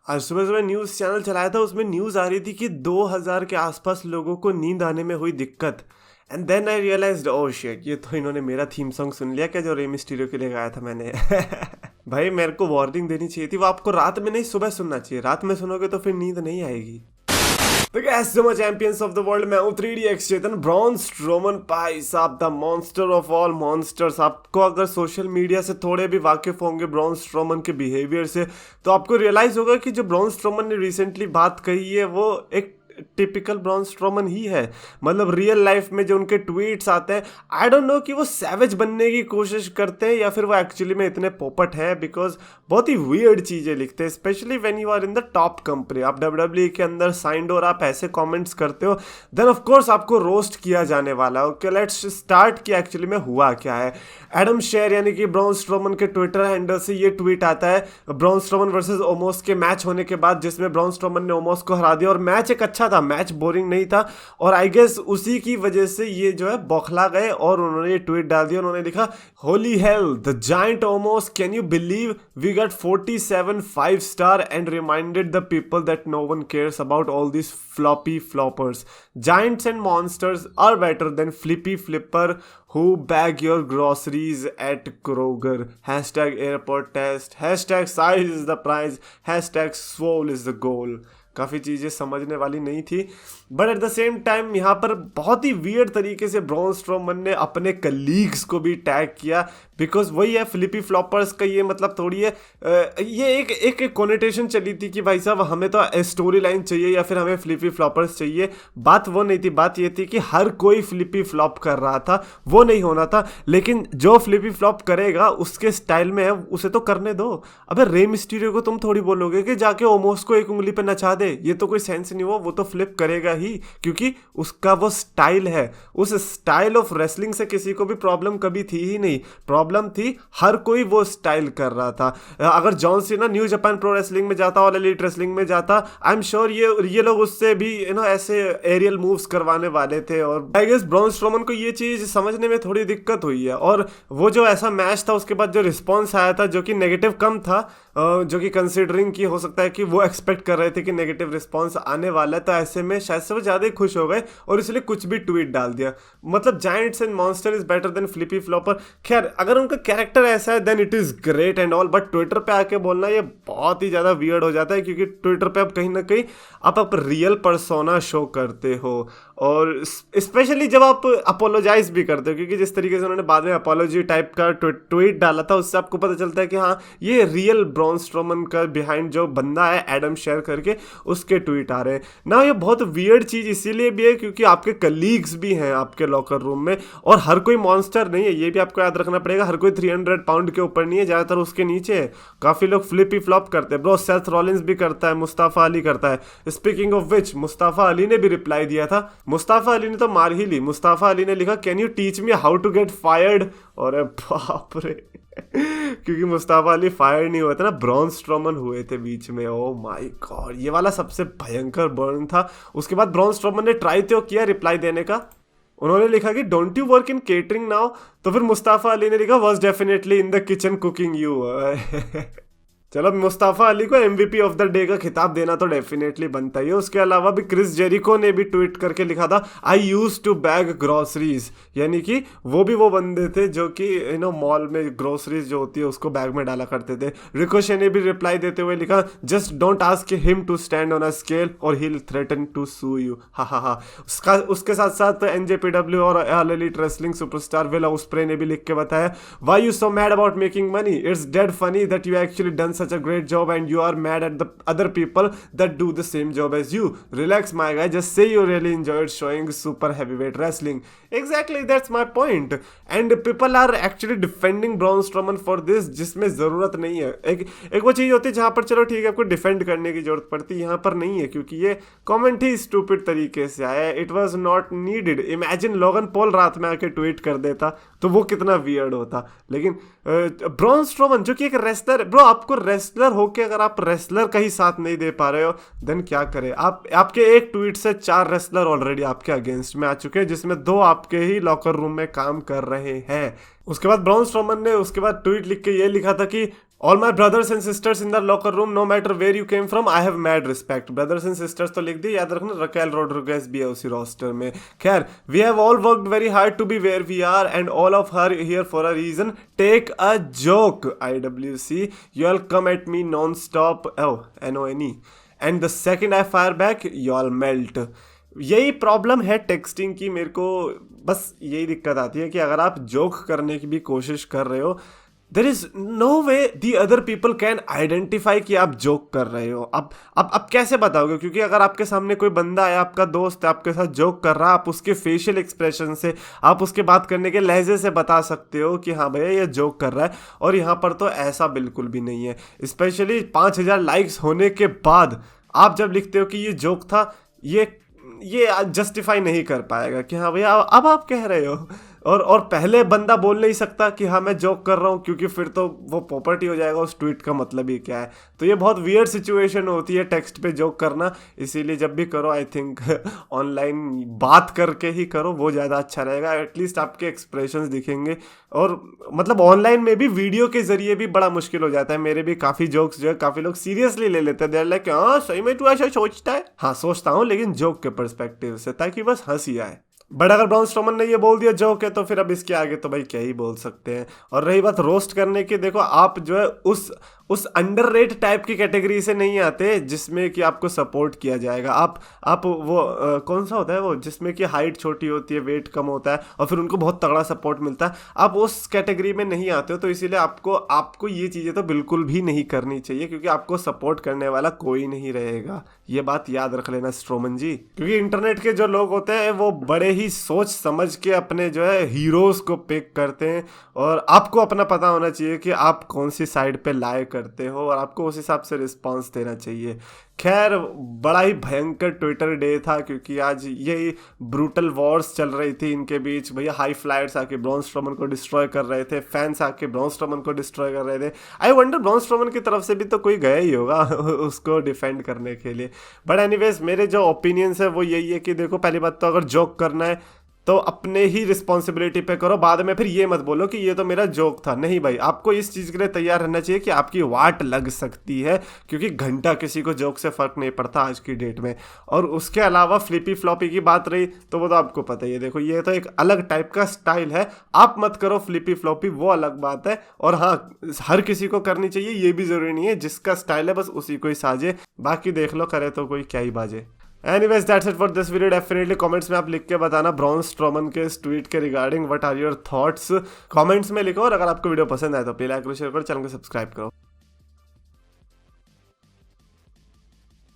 आज सुबह सुबह न्यूज़ चैनल चलाया था, उसमें न्यूज़ आ रही थी कि 2000 के आसपास लोगों को नींद आने में हुई दिक्कत। And then I realised, oh shit, ये तो इन्होंने मेरा थीम सॉन्ग सुन लिया क्या, जो रे मिस्टीरियो के लिए गाया था मैंने। भाई मेरे को वार्निंग देनी चाहिए थी, वो आपको रात में नहीं सुबह सुनना चाहिए। रात में सुनोगे तो फिर नींद नहीं आएगी। तो गैस जो मैं चैंपियंस ऑफ द वर्ल्ड में हूँ 3DX चेतन। ब्रॉन स्ट्रोमन भाई साहब, the monster of all monsters. आपको अगर सोशल मीडिया से थोड़े भी वाकिफ होंगे ब्रॉन स्ट्रोमन के बिहेवियर से, तो आपको रियलाइज होगा कि जो ब्रॉन स्ट्रोमन ने रिसेंटली बात कही है वो एक टिपिकल ब्रॉन स्ट्रोमन ही है। मतलब रियल लाइफ में जो उनके ट्वीट्स आते हैं, आई डोंट नो कि वो सैवेज बनने की कोशिश करते हैं या फिर वो एक्चुअली में इतने पोपट है, बिकॉज बहुत ही वियर्ड चीज़ें लिखते हैं, specially when you are in the top company. आप WWE के अंदर साइंड और आप ऐसे कमेंट्स करते हो, देन ऑफ कोर्स आपको रोस्ट किया जाने वाला है। ओके, लेट्स स्टार्ट कि एक्चुअली में हुआ क्या है। एडम शेयर यानी कि ब्रॉन स्ट्रोमन के ट्विटर हैंडल से ये ट्वीट आता है ब्रॉन स्ट्रोमन वर्सेस ओमोस के मैच होने के बाद, जिसमें ब्रॉन स्ट्रोमन ने ओमोस को हरा दिया और मैच एक अच्छा था, मैच बोरिंग नहीं था। और आई गेस उसी की वजह से ये जो है बौखला गए और उन्होंने ये ट्वीट डाल दिया। उन्होंने लिखा, holy hell, the giant Omos, can you believe we got 47 5 star and reminded the people that no one cares about all this floppy floppers. Giants and monsters are better than flippy flipper who bag your groceries at Kroger. Hashtag airport test. Hashtag size is the prize. Hashtag swole is the goal. काफ़ी चीज़ें समझने वाली नहीं थी, but at the same time यहाँ पर बहुत ही weird तरीके से ब्रॉन स्ट्रोमन ने अपने कलीग्स को भी टैग किया, बिकॉज वही है फ्लिपी फ्लॉपर्स का ये मतलब थोड़ी है। ये एक कोनेटेशन चली थी कि भाई साहब हमें तो स्टोरी लाइन चाहिए या फिर हमें फ्लिपी फ्लॉपर्स चाहिए। बात वो नहीं थी, बात ये थी कि हर कोई फ्लिपी फ्लॉप कर रहा था, वो नहीं होना था। लेकिन जो फ्लिपी फ्लॉप करेगा उसके स्टाइल में है, उसे तो करने दो। अबे रे मिस्टीरियो को तुम थोड़ी बोलोगे कि जाके ओमोस को एक उंगली पे नचा दे, ये तो कोई सेंस नहीं हुआ। वो तो फ्लिप करेगा ही, क्योंकि उसका वो स्टाइल है। उस स्टाइल ऑफ रेसलिंग से किसी को भी प्रॉब्लम कभी थी ही नहीं। प्रॉब्लम थी हर कोई वो स्टाइल कर रहा था। अगर John Cena new Japan pro wrestling में जाता, ऑल एलीट रेसलिंग में जाता, आई एम श्योर ये लोग उससे भी ऐसे एरियल मूव्स करवाने वाले थे। और आई गेस ब्रॉन स्ट्रोमन को ये चीज समझने में थोड़ी दिक्कत हुई है। और वो जो ऐसा मैच था उसके बाद जो रिस्पॉन्स आया था, जो कि नेगेटिव कम था, जो कि कंसिडरिंग की हो सकता है कि वो एक्सपेक्ट कर रहे थे कि नेगेटिव रिस्पांस आने वाला है, तो ऐसे में शायद से वो ज़्यादा ही खुश हो गए और इसलिए कुछ भी ट्वीट डाल दिया। मतलब giants and monster is better than Flippy Flopper. खैर अगर उनका कैरेक्टर ऐसा है then it is great and all, but Twitter पे आके बोलना ये बहुत ही ज़्यादा वियर्ड हो जाता है, क्योंकि ट्विटर पे आप कहीं ना कहीं आप रियल पर्सोना शो करते हो, और स्पेशली जब आप अपोलोजाइज भी करते हो, क्योंकि जिस तरीके से उन्होंने बाद में अपोलॉजी टाइप का ट्वीट डाला था उससे आपको पता चलता है कि हाँ ये रियल ब्रॉन स्ट्रोमन का बिहाइंड जो बंदा है एडम शेयर करके उसके ट्वीट आ रहे हैं ना। ये बहुत वियर्ड चीज़ इसीलिए भी है क्योंकि आपके कलीग्स भी हैं आपके लॉकर रूम में, और हर कोई मॉन्स्टर नहीं है, ये भी आपको याद रखना पड़ेगा। हर कोई 300 पाउंड के ऊपर नहीं है, ज़्यादातर उसके नीचे है। काफ़ी लोग फ्लिप ही फ्लॉप करते हैं ब्रो। सेथ रॉलिंस भी करता है, मुस्ताफा अली करता है। Speaking of which, Mustafa Ali ने भी रिप्लाई दिया था। मुस्ताफा अली ने तो मार ही ली। मुस्ताफा अली ने लिखा, can you teach me how to get fired. और बाप रे क्योंकि मुस्ताफा अली फायर नहीं हुए थे ना, ब्रॉन स्ट्रोमन हुए थे बीच में। ओ माय गॉड, ये वाला सबसे भयंकर बर्न था। उसके बाद ब्रॉन स्ट्रोमन ने ट्राई तो किया रिप्लाई देने का। उन्होंने लिखा कि don't you work in catering now, तो फिर मुस्ताफा अली ने लिखा was definitely in the kitchen cooking you. चलो मुस्ताफा अली को MVP ऑफ द डे का खिताब देना तो डेफिनेटली बनता ही है। उसके अलावा भी क्रिस जेरिको ने भी ट्वीट करके लिखा था, आई यूज टू बैग ग्रोसरीज, यानी कि वो भी वो बंदे थे जो कि मॉल में ग्रोसरीज जो होती है उसको बैग में डाला करते थे। रिकोशे ने भी रिप्लाई देते हुए लिखा, just don't ask him to stand on a scale or he will threaten to sue you. हा हा हा। उसके साथ साथ NJPW और all elite wrestling superstar Will Ospreay ने भी लिख के बताया, why you so mad about making money, it's dead funny that you actually done such a great job and you are mad at the other people that do the same job as you. Relax my guy, just say you really enjoyed showing super heavyweight wrestling. Exactly, that's my point. And people are actually defending Braun Strowman for this, जिसमें ज़रूरत नहीं है। एक वो चीज़ होती है जहाँ पर चलो ठीक है आपको डिफेंड करने की जरूरत पड़ती है, यहाँ पर नहीं है, क्योंकि ये कमेंट ही स्टूपिड तरीके से आया है। It was not needed. Imagine Logan Paul रात में आके ट्वीट कर देता तो वो कितना वियर्ड होता। लेकिन ब्रॉन स्ट्रोमन जो कि एक रेसलर, ब्रो आपको रेसलर होके अगर आप रेसलर का ही साथ नहीं दे पा रहे हो देन क्या करें आप। आपके एक ट्वीट से 4 रेसलर ऑलरेडी आपके अगेंस्ट में आ चुके हैं, जिसमें 2 आपके ही लॉकर रूम में काम कर रहे हैं। उसके बाद ब्रॉन स्ट्रोमन ने उसके बाद ट्वीट लिख के ये लिखा था कि all my brothers and sisters in the locker room no matter where you came from I have mad respect. Brothers and sisters तो लिख दी, याद रखना रकेल रोड्रिगेज भी है उसी रोस्टर में। खैर, we have all worked very hard to be where we are and all of her here for a reason, take a joke IWC, you all come at me non-stop, NONE, and the second I fire back you all melt। यही problem है texting की, मेरे को बस यही दिक्कत आती है कि अगर आप जोक करने की भी कोशिश कर रहे हो, there is no way the other people can identify कि आप जोक कर रहे हो। अब कैसे बताओगे, क्योंकि अगर आपके सामने कोई बंदा है, आपका दोस्त है, आपके साथ जोक कर रहा है, आप उसके फेशियल एक्सप्रेशन से, आप उसके बात करने के लहजे से बता सकते हो कि हाँ भैया ये जोक कर रहा है। और यहाँ पर तो ऐसा बिल्कुल भी नहीं है। स्पेशली 5000 लाइक्स होने के बाद आप जब लिखते हो कि ये जोक था, ये जस्टिफाई नहीं कर पाएगा कि हाँ भैया अब आप कह रहे हो। और पहले बंदा बोल नहीं सकता कि हाँ मैं जोक कर रहा हूँ, क्योंकि फिर तो वो प्रॉपर्टी हो जाएगा, उस ट्वीट का मतलब ही क्या है। तो ये बहुत वियर्ड सिचुएशन होती है टेक्स्ट पे जोक करना। इसीलिए जब भी करो आई थिंक ऑनलाइन बात करके ही करो, वो ज़्यादा अच्छा रहेगा। एटलीस्ट आपके एक्सप्रेशंस दिखेंगे। और मतलब ऑनलाइन में भी वीडियो के जरिए भी बड़ा मुश्किल हो जाता है। मेरे भी काफ़ी जोक्स जो है काफ़ी लोग सीरियसली ले लेते हैं। देयर लाइक हाँ सही में तू ऐसा सोचता है। हाँ सोचता हूँ, लेकिन जोक के पर्सपेक्टिव से, ताकि बस हंसी आए। बट अगर ब्रॉन स्ट्रोमन ने ये बोल दिया जोक है, तो फिर अब इसके आगे तो भाई क्या ही बोल सकते हैं। और रही बात रोस्ट करने की, देखो आप जो है उस अंडररेट टाइप की कैटेगरी से नहीं आते जिसमें कि आपको सपोर्ट किया जाएगा। आप वो कौन सा होता है वो जिसमें कि हाइट छोटी होती है, वेट कम होता है और फिर उनको बहुत तगड़ा सपोर्ट मिलता है, आप उस कैटेगरी में नहीं आते हो। तो इसीलिए आपको ये चीज़ें तो बिल्कुल भी नहीं करनी चाहिए, क्योंकि आपको सपोर्ट करने वाला कोई नहीं रहेगा। ये बात याद रख लेना स्ट्रोमन जी। क्योंकि इंटरनेट के जो लोग होते हैं वो बड़े ही सोच समझ के अपने जो है हीरोज को पिक करते हैं, और आपको अपना पता होना चाहिए कि आप कौन सी साइड पे लाए करते हो, और आपको उस हिसाब से रिस्पांस देना चाहिए। खैर, बड़ा ही भयंकर ट्विटर डे था, क्योंकि आज यही ब्रूटल वॉर्स चल रही थी इनके बीच। भैया हाई फ्लायर्स आके ब्रॉन स्ट्रोमन को डिस्ट्रॉय कर रहे थे, फैंस आके ब्रॉन स्ट्रोमन को डिस्ट्रॉय कर रहे थे। आई वंडर ब्रॉन स्ट्रोमन की तरफ से भी तो कोई गया ही होगा उसको डिफेंड करने के लिए। बट एनीवेज, मेरे जो ओपिनियंस है वो यही है कि देखो, पहली बात तो अगर जोक करना है तो अपने ही रिस्पॉन्सिबिलिटी पे करो। बाद में फिर ये मत बोलो कि ये तो मेरा जोक था। नहीं भाई, आपको इस चीज़ के लिए तैयार रहना चाहिए कि आपकी वाट लग सकती है, क्योंकि घंटा किसी को जोक से फ़र्क नहीं पड़ता आज की डेट में। और उसके अलावा फ्लिपी फ्लॉपी की बात रही तो वो तो आपको पता ही है। देखो, ये तो एक अलग टाइप का स्टाइल है, आप मत करो फ्लिपी फ्लॉपी, वो अलग बात है। और हाँ, हर किसी को करनी चाहिए ये भी ज़रूरी नहीं है, जिसका स्टाइल है बस उसी को ही साजे, बाकी देख लो करे तो कोई क्या ही बाजे। Anyways that's it for this video. Definitely comments में आप लिख के बताना ब्रॉन स्ट्रोमन के इस ट्वीट के regarding what are your thoughts. Comments में लिखो, और अगर आपको वीडियो पसंद आए तो प्लीज लाइक करो, शेयर करो, चैनल को सब्सक्राइब करो।